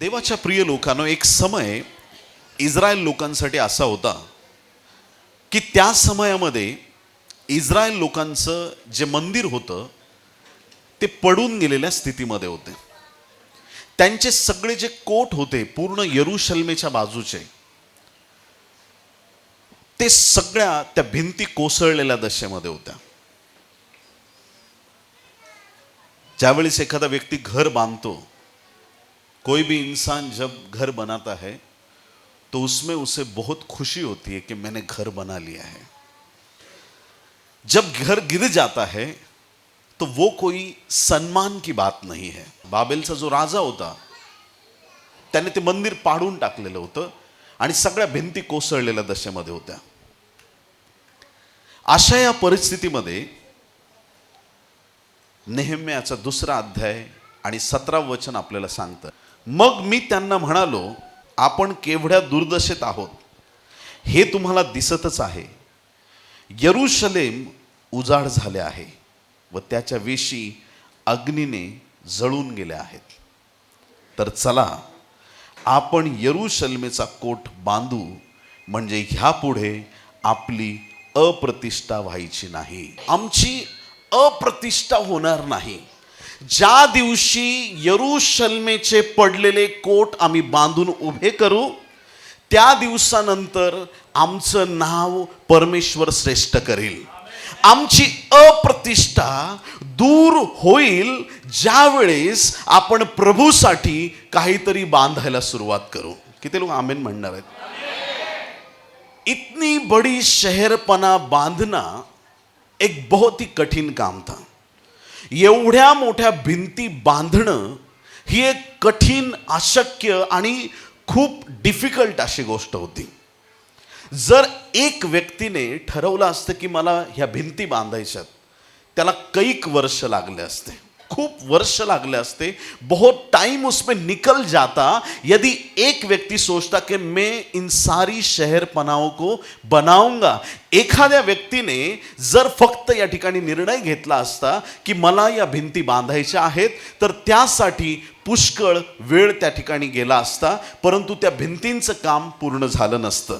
देवाच्या प्रिय लोकांनो, एक समय इस्रायल लोकांसाठी असा होता की त्या समयामध्ये इस्रायल लोकांचं जे मंदिर होतं ते पडून गेलेल्या स्थितीमध्ये होते. त्यांचे सगळे जे कोट होते पूर्ण यरूशलेमेच्या बाजूचे, ते सगळ्या त्या भिंती कोसळलेल्या दशेमध्ये होत्या. ज्यावेळेस एखादा व्यक्ती घर बांधतो, कोई भी इंसान जब घर बनाता है तो उसमें उसे बहुत खुशी होती है कि मैंने घर बना लिया है. जब घर गिर जाता है तो वो कोई सम्मान की बात नहीं है. बाबेलचा जो राजा होता त्याने ते मंदिर पाडून टाकलेलं होतं आणि सगळ्या भिंती कोसळलेल्या दशेमध्ये होत्या. अशा या परिस्थितीमध्ये नेहम्याचा 2रा अध्याय आणि 17 वचन आपल्याला सांगतं, मग मी त्यांना म्हणालो, आपण केवढ्या दुर्दशेत आहोत हे तुम्हाला दिसतच आहे. यरूशलेम उजाड झाले आहे व त्याच्या वेशी अग्नीने जळून गेल्या आहेत. तर चला आपण यरूशलेमेचा कोट बांधू, म्हणजे ह्यापुढे आपली अप्रतिष्ठा व्हायची नाही. आमची अप्रतिष्ठा होणार नाही. ज्या दिवशी यरूशलेमेचे पडलेले कोट आम्ही बांधून उभे करू, त्या दिवसानंतर आमचं नाव परमेश्वर श्रेष्ठ करेल. आमची अप्रतिष्ठा दूर होईल ज्या वेळेस आपण प्रभूसाठी काहीतरी बांधायला सुरुवात करू. किती लोक आमेन म्हणणार आहेत? इतनी बड़ी शहरपना बांधना एक बहुत ही कठीण काम था. एवढ्या मोठ्या भिंती बांधणं ही एक कठीण, अशक्य आणि खूप डिफिकल्ट अशी गोष्ट होती. जर एक व्यक्तीने ठरवलं असतं की मला ह्या भिंती बांधायच्यात, त्याला कैक वर्ष लागले असते, खूप वर्ष लागले असते. बहुत टाइम उसमें निकल जाता यदि एक व्यक्ति सोचता कि मैं इन सारी शहरपनाओं को बनाऊंगा. एखाद्या व्यक्तीने जर फक्त या ठिकाणी निर्णय घेतला असता की मला या भिंती बांधायच्या आहेत, तर त्यासाठी पुष्कळ वेळ त्या ठिकाणी गेला असता, परंतु त्या भिंतींचं काम पूर्ण झालं नसतं.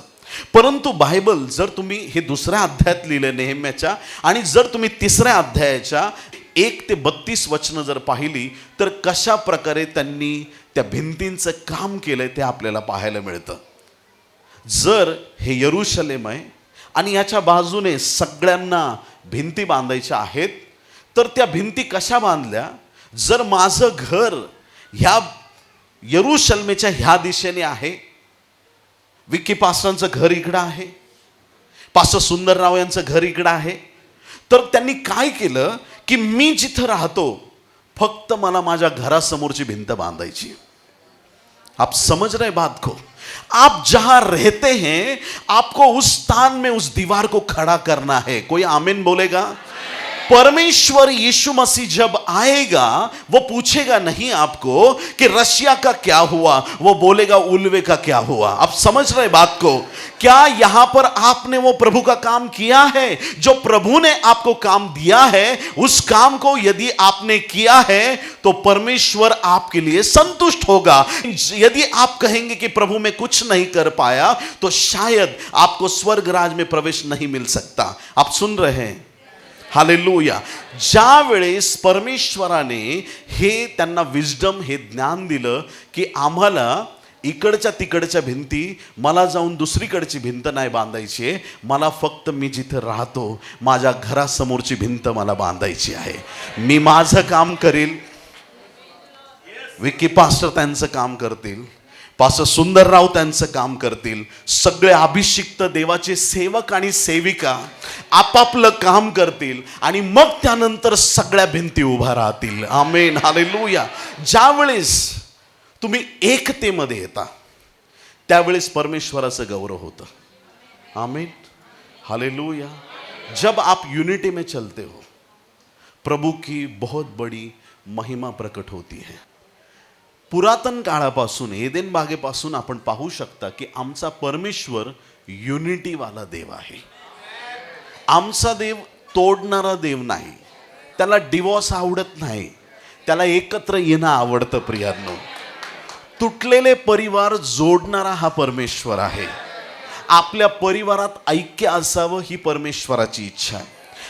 परंतु बायबल जर तुम्ही हे 2ऱ्या अध्यायात लिहिलं नेहम्याच्या, आणि जर तुम्ही 3ऱ्या अध्यायाच्या 1 ते 32 वचनं जर पाहिली, तर कशा प्रकारे त्यांनी त्या भिंतींचं काम केलंय ते आपल्याला पाहायला मिळतं. जर हे यरूशलेम आहे आणि याच्या बाजूने सगळ्यांना भिंती बांधायच्या आहेत, तर त्या भिंती कशा बांधल्या? जर माझं घर ह्या यरूशलेमेच्या ह्या दिशेने आहे, विक्की पास्टरांचं घर इकडं आहे, पास्टर सुंदरराव यांचं घर इकडं आहे, तर त्यांनी काय केलं की मी जिथं राहतो फक्त मला माझ्या घरासमोरची भिंत बांधायची. आप समझ रहे बात को? आप जहां रहते हैं आपको उस स्थान में उस दीवार को खड़ा करना है. कोई आमीन बोलेगा? परमेश्वर यीशु मसीह जब आएगा वो पूछेगा नहीं आपको कि रशिया का क्या हुआ, वो बोलेगा उल्वे का क्या हुआ. आप समझ रहे बात को? क्या यहां पर आपने वो प्रभु का काम किया है? जो प्रभु ने आपको काम दिया है, उस काम को यदि आपने किया है तो परमेश्वर आपके लिए संतुष्ट होगा. यदि आप कहेंगे कि प्रभु मैं कुछ नहीं कर पाया, तो शायद आपको स्वर्ग राज में प्रवेश नहीं मिल सकता. आप सुन रहे हैं? हालेलुया. ज्या वेळेस परमेश्वराने हे त्यांना विजडम, हे ज्ञान दिलं की आम्हाला इकडच्या तिकडच्या भिंती, मला जाऊन दुसरीकडची भिंत नाही बांधायची आहे, मला फक्त मी जिथं राहतो माझ्या घरासमोरची भिंत मला बांधायची आहे. मी माझं काम करील, विक्की पास्टर त्यांचं काम करतील, पास्टर सुंदरराव त्यांचं काम करतील, सगळे अभिषिक्त देवाचे सेवक आणि सेविका आपापलं काम करतील, आणि मग त्यानंतर सगळ्या भिंती उभा राहतील. आमेन, हालेलुया. ज्यावेळेस तुम्ही एकतेमध्ये येता त्यावेळेस परमेश्वराचं गौरव होतं. आमेन, हालेलुया. जब आप यूनिटी में चलते हो, प्रभु की बहुत बड़ी महिमा प्रकट होती है. पुरातन काळापासून, एदेन बागेपासून आपण पाहू शकता की आमचा परमेश्वर युनिटीवाला देव आहे. आमचा देव तोडणारा देव नाही. त्याला डिवॉर्स आवडत नाही, त्याला एकत्र येणं आवडतं. प्रियांनो, तुटलेले परिवार जोडणारा हा परमेश्वर आहे. आपल्या परिवारात ऐक्य असावं ही परमेश्वराची इच्छा आहे.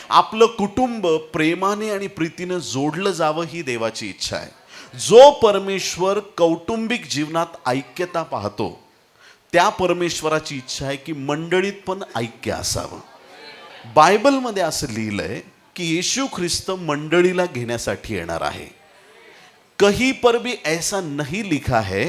आपलं कुटुंब प्रेमाने आणि प्रीतीने जोडलं जावं ही देवाची इच्छा आहे. जो परमेश्वर कौटुंबिक जीवनात ऐक्यता पाहतो त्या परमेश्वराची इच्छा आहे की मंडळीत पण ऐक्य असावं. बायबलमध्ये असं लिहिलंय की येशू ख्रिस्त मंडळीला घेण्यासाठी येणार आहे. कहीं पर भी ऐसा नहीं लिखा है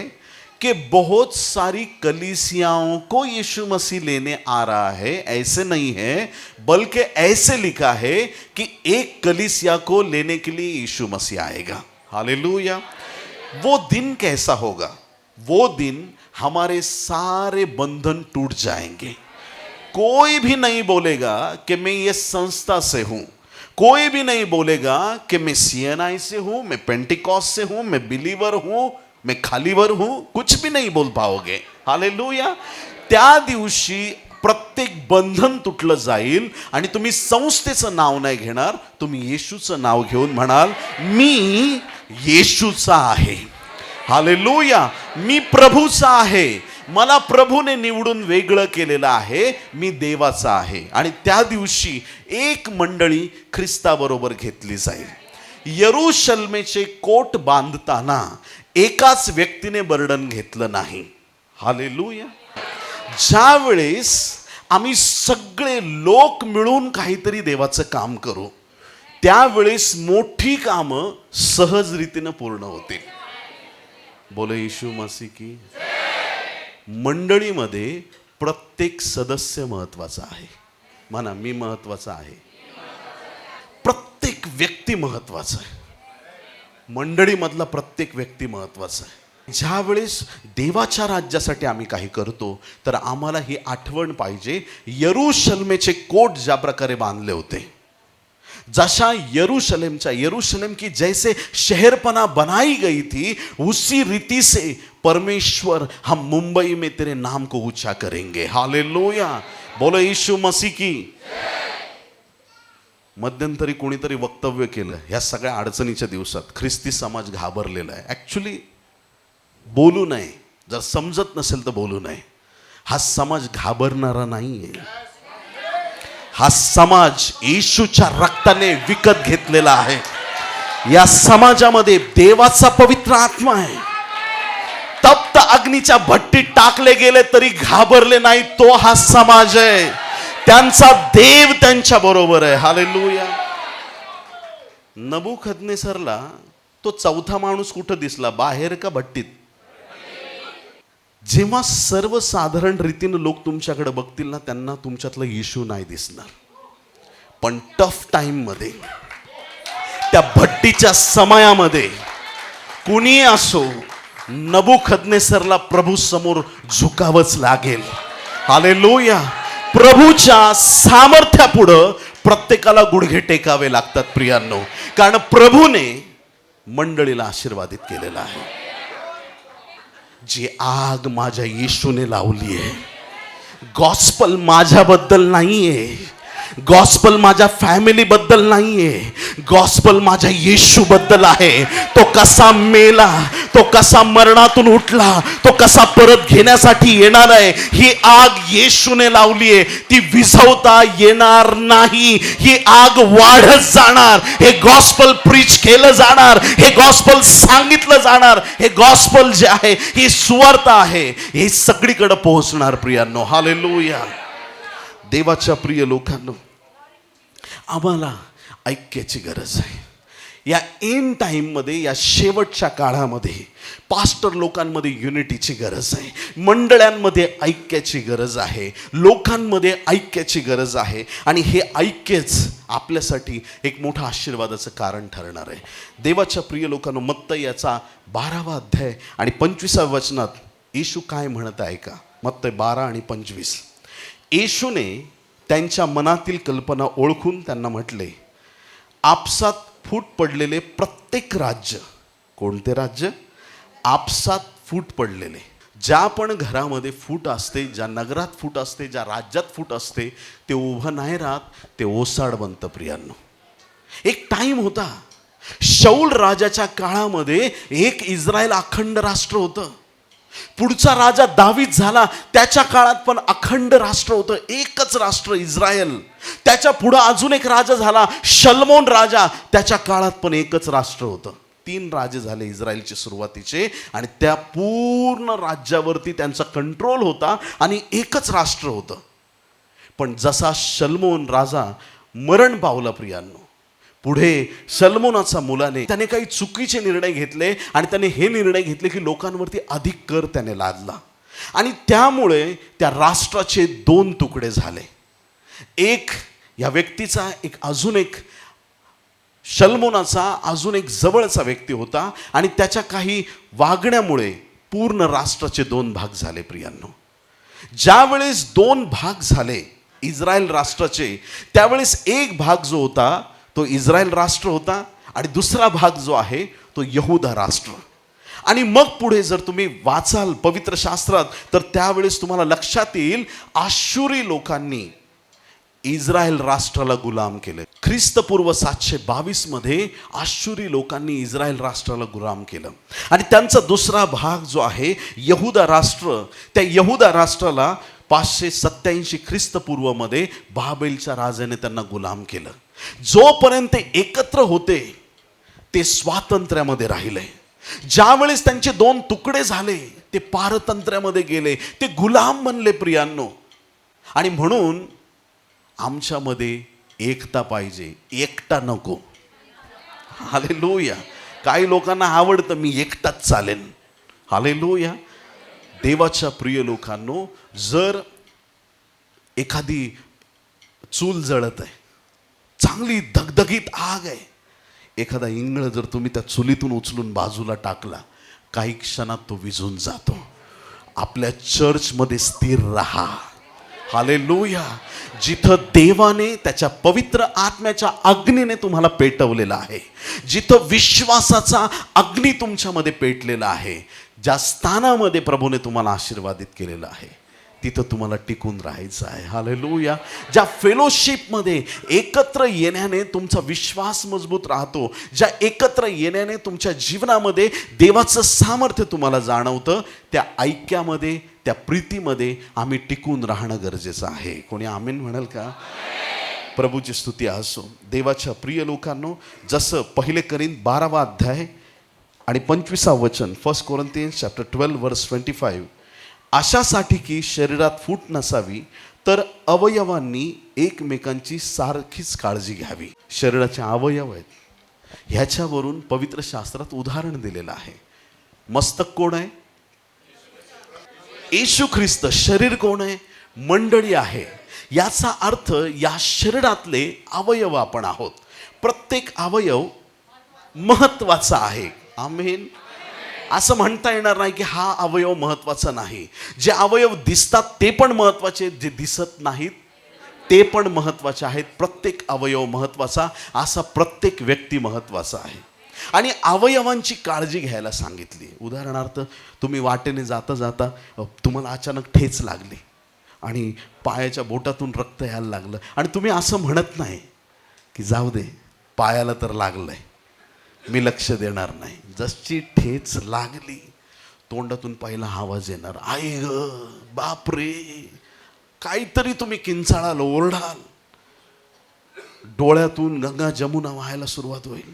कि बहुत सारी कलीसियाओं को यीशु मसीह लेने आ रहा है. ऐसे नहीं है, बल्कि ऐसे लिखा है कि एक कलीसिया को लेने के लिए यीशु मसीह आएगा. हालेलुया. वो दिन कैसा होगा? वो दिन हमारे सारे बंधन टूट जाएंगे. कोई भी नहीं बोलेगा कि मैं ये संस्था से हूं. कोई भी नहीं बोलेगा कि मैं सीएनआई से हूं, मैं पेंटिकॉस्ट से हूं, मैं बिलीवर हूं, मैं खालीवर हूं. कुछ भी नहीं बोल पाओगे. हालेलुया. त्या दिवशी प्रत्येक बंधन तुटलं जाईल आणि तुम्ही संस्थेचं नाव नाही घेणार, तुम्ही येशूचं नाव घेऊन म्हणाल मी येशूचा आहे. हालेलुया. मी प्रभूचा आहे. मला प्रभूने निवडून वेगळं केलेलं आहे. मी देवाचा आहे. आणि त्या दिवशी एक मंडळी ख्रिस्ताबरोबर घेतली जाईल. यरूशलेमेचे कोट बांधताना एकाच व्यक्तीने बर्डन घेतलं नाही. हालेलुया. ज्या वेळेस आम्ही सगळे लोक मिळून काहीतरी देवाचं काम करू त्यावेळेस मोठी कामं सहज रीतीने पूर्ण होतील. बोले येशू मसीह की. मंडळीमध्ये प्रत्येक सदस्य महत्वाचा आहे. म्हणा मी महत्वाचा आहे. प्रत्येक व्यक्ती महत्वाचा आहे. मंडळीमधला प्रत्येक व्यक्ती महत्वाचा आहे. ज्या वेळेस देवाच्या राज्यासाठी आम्ही काही करतो तर आम्हाला ही आठवण पाहिजे यरूशलेमेचे कोट ज्या प्रकारे बांधले होते. जशा यरूशलेम की जैसे शहरपना बनाई गई थी उसी रीति से परमेश्वर हम मुंबई में तेरे नाम को ऊंचा करेंगे. हालेलुया. बोलो यीशु मसीह की. मध्यंतरी कोणीतरी वक्तव्य केलं ह्या सगळ्या अडचणीच्या दिवसात ख्रिस्ती समाज घाबरलेला आहे. ॲक्च्युली बोलू नये. जर समजत नसेल तर बोलू नये. हा समाज घाबरणारा नाहीये. हा समाज येशूच्या रक्ताने विकत घेतलेला आहे. या समाजामध्ये देवाचा पवित्र आत्मा आहे. तप्त अग्नीच्या भट्टीत टाकले गेले तरी घाबरले नाही. तो हा समाज आहे. त्यांचा देव त्यांच्या बरोबर आहे. हालेलुया. नबुखदनेसरला तो चौथा माणूस कुठं दिसला? बाहेर का भट्टीत? जेव्हा सर्वसाधारण रीतीने लोक तुमच्याकडे बघतील ना त्यांना तुमच्यातला येशू नाही दिसणार. पण टफ टाइम मध्ये त्या भट्टीच्या समयामध्ये कुणी असो नबुखदनेसरला प्रभू समोर झुकावंच लागेल. हालेलुया. प्रभूच्या सामर्थ्यापुढं प्रत्येकाला गुडघे टेकावे लागतात प्रियांनो. कारण प्रभूने मंडळीला आशीर्वादित केलेला आहे. जी आग माझ्या येशूने लावली आहे. गॉस्पल माझ्याबद्दल नाहीये. गॉस्पल माझ्या फॅमिली बद्दल नाहीये. गॉस्पल माझ्या येशू बद्दल आहे. तो कसा मेला, तो कसा मरणातून उठला, तो कसा परत घेण्यासाठी येणार आहे. ही आग येशूने लावली आहे. ती विझवता येणार नाही. ही आग वाढत जाणार. हे गॉस्पल प्रीच केलं जाणार. हे गॉस्पल सांगितलं जाणार. हे गॉस्पल जे आहे ही सुवार्ता आहे हे सगळीकडे पोहोचणार प्रियांनो. हालेलुया. देवाच्या प्रिय लोकांनो आम्हाला ऐक्याची गरज आहे. या एंड टाईममध्ये या शेवटच्या काळामध्ये पास्टर लोकांमध्ये युनिटीची गरज आहे. मंडळांमध्ये ऐक्याची गरज आहे. लोकांमध्ये ऐक्याची गरज आहे. आणि हे ऐक्यच आपल्यासाठी एक मोठं आशीर्वादाचं कारण ठरणार आहे. देवाच्या प्रिय लोकांनो मत्तई याचा 12वा अध्याय आणि 25व्या वचनात येशू काय म्हणत आहे का? मत्तई 12 आणि 25. येशूने त्यांच्या मनातील कल्पना ओळखून त्यांना म्हटले आपसात फूट पडलेले प्रत्येक राज्य. कोणते राज्य? आपसात फूट पडलेले. ज्या पण घरामध्ये फूट असते, ज्या नगरात फूट असते, ज्या राज्यात फूट असते ते उभं नाही राहत, ते ओसाड बनतं प्रियांनो. एक टाइम होता शाऊल राजाच्या काळामध्ये एक इस्रायल अखंड राष्ट्र होतं. पुढचा राजा दावीद झाला, त्याच्या काळात पण अखंड राष्ट्र होतं, एकच राष्ट्र इस्रायल. त्याच्या पुढं अजून एक राजा झाला शलमोन राजा, त्याच्या काळात पण एकच राष्ट्र होतं. 3 राजे झाले इस्रायलचे सुरुवातीचे, आणि त्या पूर्ण राज्यावरती त्यांचा कंट्रोल होता आणि एकच राष्ट्र होतं. पण जसा शलमोन राजा मरण पावला प्रियांनो, पुढे सलमोनाचा मुलाने त्याने काही चुकीचे निर्णय घेतले, आणि त्याने हे निर्णय घेतले की लोकांवरती अधिक कर त्याने लादला, आणि त्यामुळे त्या राष्ट्राचे 2 तुकडे झाले. एक या व्यक्तीचा, एक अजून एक शलमोनाचा अजून एक जवळचा व्यक्ती होता, आणि त्याच्या काही वागण्यामुळे पूर्ण राष्ट्राचे 2 भाग झाले प्रियांनो. ज्या वेळेस 2 भाग झाले इस्रायल राष्ट्राचे, त्यावेळेस एक भाग जो होता तो इस्रायल राष्ट्र होता, आणि दुसरा भाग जो आहे तो यहुदा राष्ट्र. आणि मग पुढे जर तुम्ही वाचाल पवित्र शास्त्रात, तर त्यावेळेस तुम्हाला लक्षात येईल आशुरी लोकांनी इस्रायल राष्ट्राला गुलाम केले. ख्रिस्तपूर्व 722 मध्ये आशुरी लोकांनी इस्रायल राष्ट्राला गुलाम केलं, आणि त्यांचा दुसरा भाग जो आहे यहुदा राष्ट्र, त्या यहुदा राष्ट्राला 587 ख्रिस्तपूर्व मध्ये बाबेलच्या राजाने त्यांना गुलाम केलं. जोपर्यंत एकत्र होते ते स्वातंत्र्यामध्ये राहिले. ज्यावेळेस त्यांचे 2 तुकडे झाले ते पारतंत्र्यामध्ये गेले, ते गुलाम बनले प्रियांनो. आणि म्हणून आमच्यामध्ये एकता पाहिजे, एकटा नको. हालेलुया. काही लोकांना आवडतं मी एकटाच चालेन. हालेलुया. देवाच्या प्रिय लोकांनो, जर एखादी चूल जळत आहे, चांगली धगधगीत आग आहे, एखादा इंगळ जर तुम्ही त्या चुलीतून उचलून बाजूला टाकला, काही क्षणात तो विझून जातो. आपल्या चर्चमध्ये स्थिर राहा. हालेलुया. जिथं देवाने त्याच्या पवित्र आत्म्याच्या अग्नीने तुम्हाला पेटवलेला आहे, जिथं विश्वासाचा अग्नी तुमच्यामध्ये पेटलेला आहे, ज्या स्थानामध्ये प्रभूने तुम्हाला आशीर्वादित केलेलं आहे, तिथं तुम्हाला टिकून राहायचं आहे. हालेलुया. ज्या फेलोशिपमध्ये एकत्र येण्याने तुमचा विश्वास मजबूत राहतो, ज्या एकत्र येण्याने तुमच्या जीवनामध्ये देवाचं सामर्थ्य तुम्हाला जाणवतं, त्या ऐक्यामध्ये, त्या प्रीतीमध्ये आम्ही टिकून राहणं गरजेचं आहे. कोणी आमेन म्हणाल का? प्रभूची स्तुती असो. देवाच्या प्रिय लोकांनो, जसं 1 कोरिंथ 12 अध्याय आणि 25 वचन, 1 Corinthians chapter 12 verse 25, अशासाठी की शरीरात फूट नसावी, तर अवयवांनी एकमेकांची सारखीच काळजी घ्यावी. शरीराचे अवयव आहेत, ह्याच्यावरून पवित्र शास्त्रात उदाहरण दिलेलं आहे. मस्तक कोण आहे? येशू ख्रिस्त. शरीर कोण आहे? मंडळी आहे. याचा अर्थ या शरीरातले अवयव आपण आहोत. प्रत्येक अवयव महत्वाचा आहे. आमेन. असं म्हणता येणार नाही की हा अवयव महत्वाचा नाही. जे अवयव दिसतात ते पण महत्वाचे, जे दिसत नाहीत ते पण महत्वाचे आहेत. प्रत्येक अवयव महत्वाचा, असा प्रत्येक व्यक्ती महत्वाचा आहे. आणि अवयवांची काळजी घ्यायला सांगितली. उदाहरणार्थ, तुम्ही वाटेने जाता जाता तुम्हाला अचानक ठेच लागली आणि पायाच्या बोटातून रक्त यायला लागलं, आणि तुम्ही असं म्हणत नाही की जाऊ दे, पायाला तर लागलंय, मी लक्ष देणार नाही. जशी ठेच लागली, तोंडातून पहिला आवाज येणार, आई ग, बापरे, काहीतरी तुम्ही किंचाळाल, ओरडाल, डोळ्यातून गंगा जमुना वाहायला सुरुवात होईल,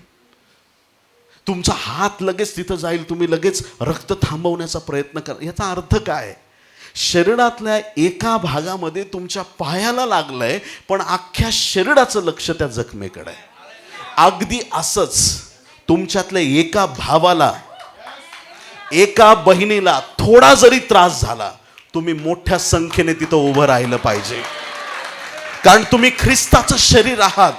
तुमचा हात लगेच तिथं जाईल, तुम्ही लगेच रक्त थांबवण्याचा प्रयत्न करा. याचा अर्थ काय? शरीरातल्या एका भागामध्ये तुमच्या पायाला लागलंय, पण अख्ख्या शरीराचं लक्ष त्या जखमेकडे आहे. अगदी असंच तुमच्यातल्या एका भावाला, एका बहिणीला थोडा जरी त्रास झाला, तुम्ही मोठ्या संख्येने तिथं उभं राहिलं पाहिजे. कारण तुम्ही ख्रिस्ताचं शरीर आहात.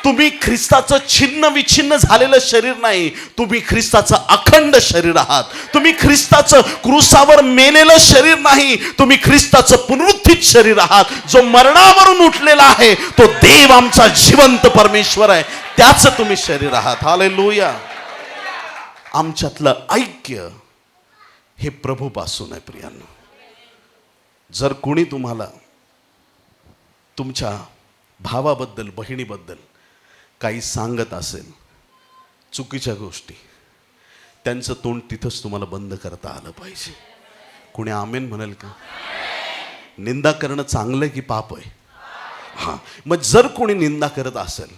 तुम्ही ख्रिस्ताचं छिन्न विछिन्न झालेलं शरीर नाही, तुम्ही ख्रिस्ताचं अखंड शरीर आहात. तुम्ही ख्रिस्ताचं क्रूसावर मेलेलं शरीर नाही, तुम्ही ख्रिस्ताचं पुनरुत्थित शरीर आहात. जो मरणावरून उठलेला आहे तो देव आमचा जिवंत परमेश्वर आहे, त्याचं तुम्ही शरीर आहात. हालेलुया. आमच्यातलं ऐक्य हे प्रभूपासून आहे प्रियांनो. जर कोणी तुम्हाला तुमच्या भावाबद्दल, बहिणीबद्दल काही सांगत असेल चुकीच्या गोष्टी, त्यांचं तोंड तिथंच तुम्हाला बंद करता आलं पाहिजे. कोणी आमेन म्हणाल का? निंदा करणं चांगलं की पाप आहे? हां, मग जर कोणी निंदा करत असेल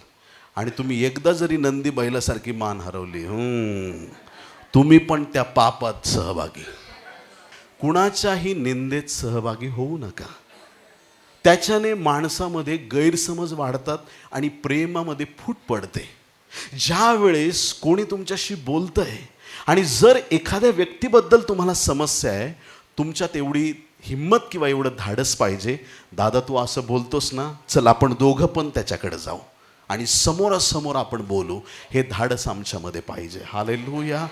आणि तुम्ही एकदा जरी नंदी बैलासारखी मान हरवली, तुम्ही पण त्या पापात सहभागी. कुणाच्याही निंदेत सहभागी होऊ नका. त्याच्याने माणसामध्ये गैरसमज वाढतात आणि प्रेमामध्ये फूट पडते. ज्या वेळेस कोणी तुमच्याशी बोलतंय आणि जर एखाद्या व्यक्तीबद्दल तुम्हाला समस्या आहे, तुमच्यात एवढी हिम्मत किंवा एवढं धाडस पाहिजे, दादा तू असं बोलतोस ना, चल आपण दोघं पण त्याच्याकडे जाऊ आणि समोरासमोर आपण बोलू. हे धाडस आमच्यामध्ये पाहिजे. हालेलुया,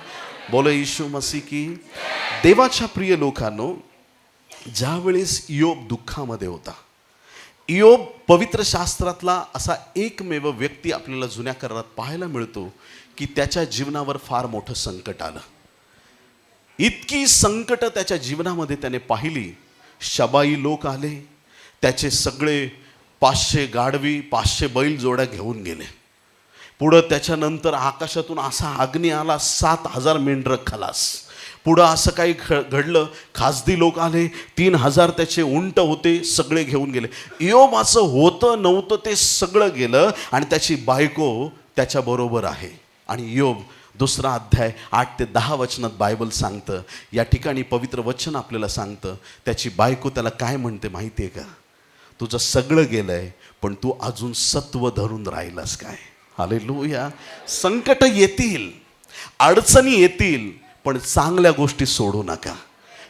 बोलो येशू मसीह की. देवाच्या प्रिय लोकांनो, ज्यावेळेस इयोब दुःखामध्ये होता, इयोब पवित्र शास्त्रातला असा एकमेव व्यक्ती आपल्याला जुन्या करारात पाहायला मिळतो की त्याच्या जीवनावर फार मोठं संकट आलं. इतकी संकट त्याच्या जीवनामध्ये त्याने पाहिली. शबाई लोक आले, त्याचे सगळे 500 गाढवी 500 बैल जोड्या घेऊन गेले. पुढं त्याच्यानंतर आकाशातून असा अग्नी आला, 7,000 मेंढरं खलास. पुढं असं काही घडलं, खासदी लोक आले, 3,000 त्याचे उंट होते, सगळे घेऊन गेले. इयोबाचं होतं नव्हतं ते सगळं गेलं आणि त्याची बायको त्याच्याबरोबर आहे. आणि इयोब 2 अध्याय 8 ते 10 वचनात बायबल सांगतं, या ठिकाणी पवित्र वचन आपल्याला सांगतं, त्याची बायको त्याला काय म्हणते माहिती आहे का? तुझं सगळं गेलंय पण तू अजून सत्व धरून राहिलास काय? हालेलुया. संकट येतील, अडचणी येतील, पण चांगल्या गोष्टी सोडू नका.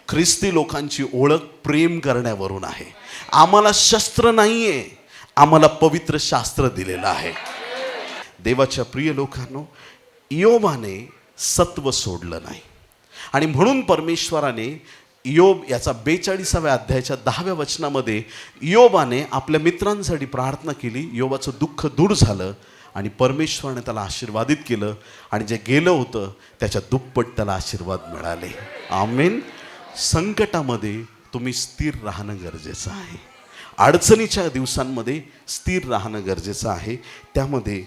ख्रिस्ती लोकांची ओळख प्रेम करण्यावरून आहे. आम्हाला शस्त्र नाहीये, आम्हाला पवित्र शास्त्र दिलेलं आहे. देवाच्या प्रिय लोकांनो, इयोबाने सत्व सोडलं नाही आणि म्हणून परमेश्वराने इयोब याचा 42व्या अध्यायाच्या 10व्या वचनामध्ये इयोबाने आपल्या मित्रांसाठी प्रार्थना केली. इयोबाचं दुःख दूर झालं आणि परमेश्वराने त्याला आशीर्वादित केलं आणि जे गेलं होतं त्याच्या दुप्पट त्याला आशीर्वाद मिळाले. आमेन. संकटामध्ये तुम्ही स्थिर राहणं गरजेचं आहे. अडचणीच्या दिवसांमध्ये स्थिर राहणं गरजेचं आहे. त्यामध्ये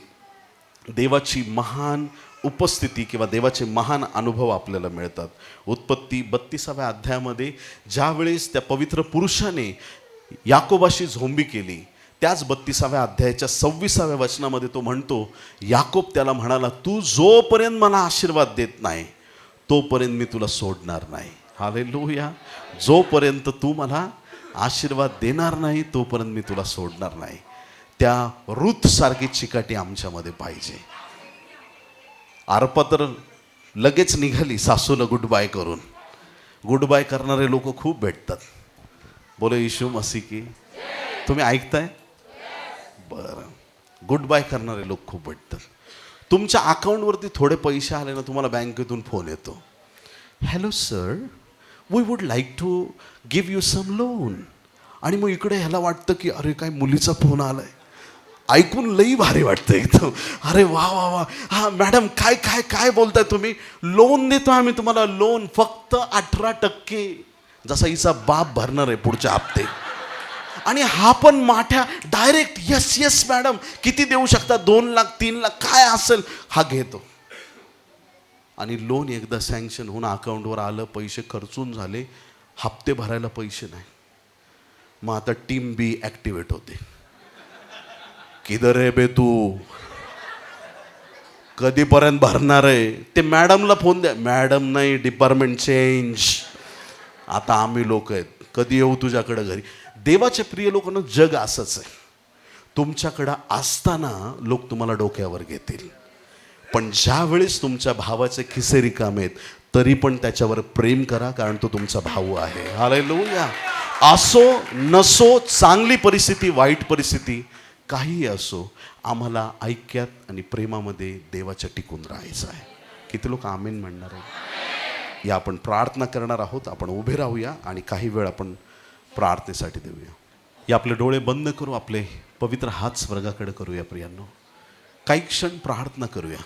देवाची महान उपस्थिती किंवा देवाचे महान अनुभव आपल्याला मिळतात. उत्पत्ती 32व्या अध्यायामध्ये ज्यावेळेस त्या पवित्र पुरुषाने याकोबाशी झोंबी केली, त्याच 32व्या अध्यायाच्या 26व्या वचनामध्ये तो म्हणतो, याकोब त्याला म्हणाला, तू जोपर्यंत मला आशीर्वाद देत नाही तोपर्यंत मी तुला सोडणार नाही. हालेलुया. जोपर्यंत तू मला आशीर्वाद देणार नाही तोपर्यंत मी तुला सोडणार नाही. त्या रूथ सारखी चिकाटी आमच्यामध्ये पाहिजे. अर्पा तर लगेच निघाली सासूला गुड बाय करून. गुड बाय करणारे लोक खूप भेटतात. बोलो येशू मसीह की. तुम्ही ऐकताय? बरं. गुड बाय करणारे लोक खूप भेटतात. तुमच्या अकाउंटवरती थोडे पैसे आले ना, तुम्हाला बँकेतून फोन येतो, hello sir, we would like to give you some loan. आणि मग इकडे ह्याला वाटतं की अरे काय मुलीचा फोन आलाय. ऐकून लई भारी वाटतं एकदम. अरे वा वा वा, हां मॅडम काय काय काय बोलताय तुम्ही? लोन देतो आम्ही तुम्हाला, लोन फक्त 18%, जसा हिचा बाप भरणार आहे पुढच्या हप्ते. आणि हा पण माठ्या डायरेक्ट यस यस मॅडम, किती देऊ शकता? 2 लाख 3 लाख काय असेल हा घेतो. आणि लोन एकदा सँक्शन होऊन अकाउंटवर आलं, पैसे खर्चून झाले, हप्ते भरायला पैसे नाही. मग आता टीम बी ॲक्टिवेट होते. किधर आहे बे तू, कधीपर्यंत भरणार आहे? ते मॅडमला फोन द्या. मॅडम नाही, डिपार्टमेंट चेंज, आता आम्ही लोक आहेत, कधी येऊ तुझ्याकडं घरी. देवाच्या प्रिय लोकांना जग असंच आहे. तुमच्याकडं असताना लोक तुम्हाला डोक्यावर घेतील, पण ज्या वेळेस तुमच्या भावाचे खिसे रिकामे आहेत तरी पण त्याच्यावर प्रेम करा, कारण तो तुमचा भाऊ आहे. हालेलुया. असो नसो, चांगली परिस्थिती वाईट परिस्थिती काहीही असो, आम्हाला ऐक्यात आणि प्रेमामध्ये देवाच्या टिकून राहायचं आहे. किती लोक आमेन म्हणणार आहे? या आपण प्रार्थना करणार आहोत. आपण उभे राहूया आणि काही वेळ आपण प्रार्थनेसाठी देऊया. या आपले डोळे बंद करू, आपले पवित्र हात स्वर्गाकडे करूया. प्रियांनो, काही क्षण प्रार्थना करूया,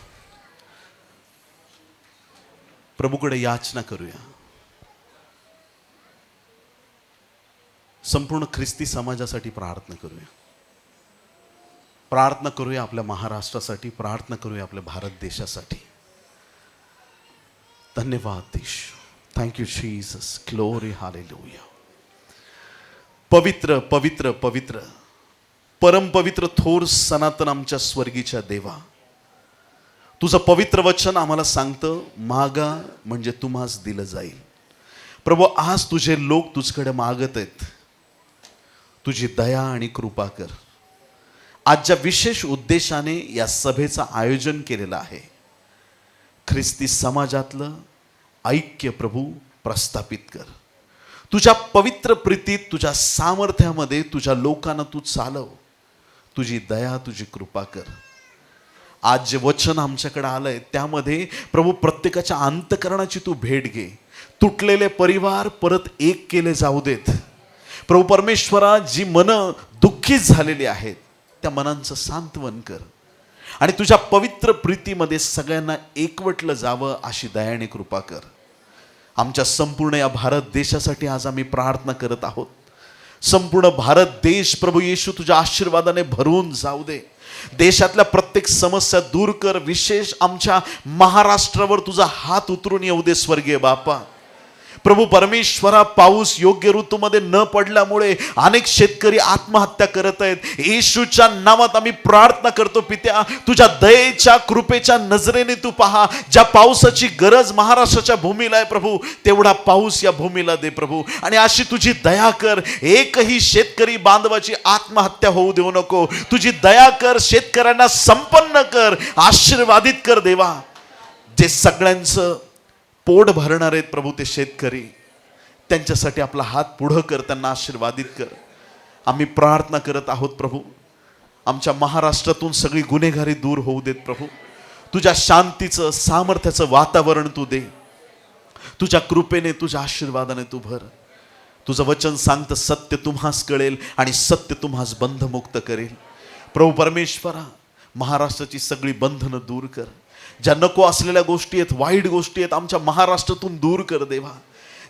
प्रभूकडे याचना करूया. संपूर्ण ख्रिस्ती समाजासाठी प्रार्थना करूया. प्रार्थना करूया आपल्या महाराष्ट्रासाठी, प्रार्थना करूया आपल्या भारत देशासाठी. धन्यवाद देश, थँक्यू जीसस. Glory hallelujah. पवित्र पवित्र पवित्र परमपवित्र थोर सनातन आमच्या स्वर्गीच्या देवा, तुझं पवित्र वचन आम्हाला सांगतं, मागा म्हणजे तुम्हास दिलं जाईल. प्रभू, आज तुझे लोक तुझकडे मागत आहेत. तुझी दया आणि कृपा कर. आज ज्या विशेष उद्देशाने या सभेचं आयोजन केलेलं आहे, ख्रिस्ती समाजातलं ऐक्य प्रभू प्रस्थापित कर. तुझ्या पवित्र प्रीतीत, तुझ्या सामर्थ्यामध्ये तुझ्या लोकांना तू चालव. तुझी दया, तुझी कृपा कर. आज जे वचन आमच्याकडे आलंय त्यामध्ये प्रभू प्रत्येकाच्या अंतःकरणाची तू भेट घे. तुटलेले परिवार परत एक केले जाऊ देत. प्रभू परमेश्वरा, जी मनं दुःखीत झालेली आहेत त्या मनांचं सांत्वन कर आणि तुझ्या पवित्र प्रीतीमध्ये सगळ्यांना एकवटलं जावं अशी दयाने कृपा कर. आमच्या संपूर्ण या भारत देशासाठी आज आम्ही प्रार्थना करत आहोत. संपूर्ण भारत देश प्रभू येशू तुझ्या आशीर्वादाने भरून जाऊ दे. देशातल्या प्रत्येक समस्या दूर कर. विशेष आमच्या महाराष्ट्रावर तुझा हात उतरून येऊ दे स्वर्गीय बापा. प्रभू परमेश्वरा, पाऊस योग्य ऋतूमध्ये न पडल्यामुळे अनेक शेतकरी आत्महत्या करत आहेत. येशूच्या नावात आम्ही प्रार्थना करतो पित्या, तुझ्या दयेच्या कृपेच्या नजरेने तू पहा. ज्या पावसाची गरज महाराष्ट्राच्या भूमीला आहे प्रभू, तेवढा पाऊस या भूमीला दे प्रभू. आणि अशी तुझी दया कर. एकही शेतकरी बांधवाची आत्महत्या होऊ देऊ नको. तुझी दया कर. शेतकऱ्यांना संपन्न कर, आशीर्वादित कर देवा. जे सगळ्यांचं पोट भरणार आहेत प्रभू ते शेतकरी, त्यांच्यासाठी आपला हात पुढं कर, त्यांना आशीर्वादित कर. आम्ही प्रार्थना करत आहोत प्रभू, आमच्या महाराष्ट्रातून सगळी गुन्हेगारी दूर होऊ देत प्रभू. तुझ्या शांतीचं, सामर्थ्याचं वातावरण तू दे. तुझ्या कृपेने, तुझ्या आशीर्वादाने तू भर. तुझं वचन सांगतं, सत्य तुम्हास कळेल आणि सत्य तुम्हास बंधमुक्त करेल. प्रभू परमेश्वरा, महाराष्ट्राची सगळी बंधनं दूर कर. ज्या नको असलेल्या गोष्टी आहेत, वाईट गोष्टी आहेत, आमच्या महाराष्ट्रातून दूर कर देवा.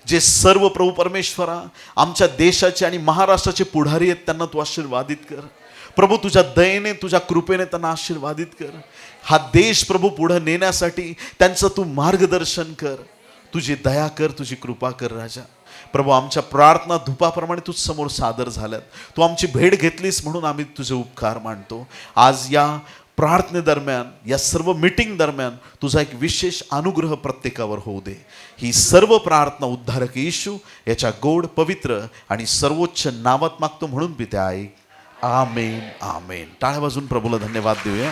जे सर्व प्रभू परमेश्वरा आमच्या देशाचे आणि महाराष्ट्राचे पुढारी आहेत त्यांना तू आशीर्वादित कर प्रभू. तुझ्या दयेने, तुझ्या कृपेने त्यांना आशीर्वादित कर. हा देश प्रभू पुढे नेण्यासाठी त्यांचं तू मार्गदर्शन कर. तुझी दया कर, तुझी कृपा कर राजा. प्रभू, आमच्या प्रार्थना धुपाप्रमाणे तुझ समोर सादर झाल्यात. तू आमची भेट घेतलीस म्हणून आम्ही तुझे उपकार मानतो. आज या प्रार्थनेदरम्यान, या सर्व मीटिंग दरम्यान तुझा एक विशेष अनुग्रह प्रत्येकावर होऊ दे. ही सर्व प्रार्थना उद्धारक येशू याच्या गोड, पवित्र आणि सर्वोच्च नावात मागतो म्हणून पित्या ऐक. आमेन, आमेन. टाळ्या वाजून प्रभूला धन्यवाद देऊया.